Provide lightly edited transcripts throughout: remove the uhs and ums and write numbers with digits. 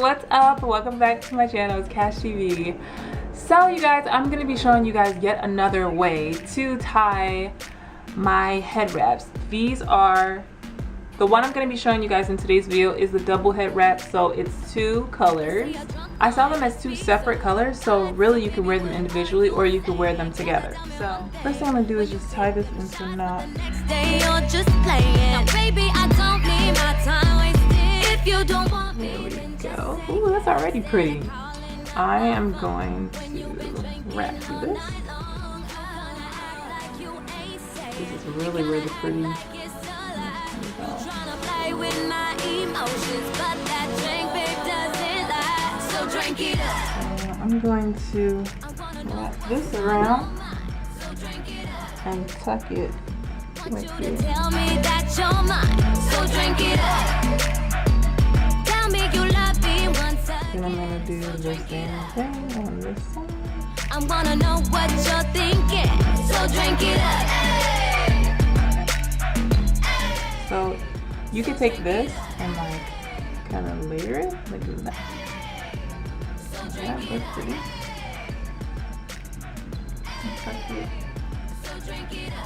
what's up? Welcome back to my channel. It's Kash TV. So you guys, I'm going to be showing you guys yet another way to tie my head wraps. These are, the one I'm going to be showing you guys in today's video is the double head wrap. So it's two colors. I saw them as two separate colors, so really you can wear them individually or you can wear them together. So first thing I'm going to do is just tie this into a knot. There we go. Ooh, that's already pretty. I am going to wrap this. This is really, really pretty. I'm going to wrap this around and tuck it right here. Tell me that you're mine, so drink it up. Tell me you love me once. Then I'm gonna do the same thing on this side. I wanna know what you're thinking, so drink it up. So you can take this and like kind of layer it like that. Yeah, that's pretty. Tuck it. So drink it up.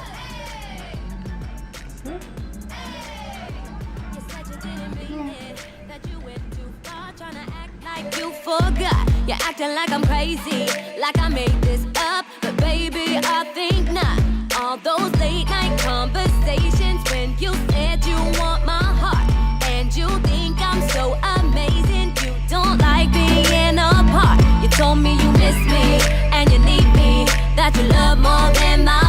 You forgot, you're acting like I'm crazy, like I made this up, but baby, I think not. All those late night conversations when you said you want my heart, and you think I'm so amazing, you don't like being apart. You told me you miss me, and you need me, that you love more than my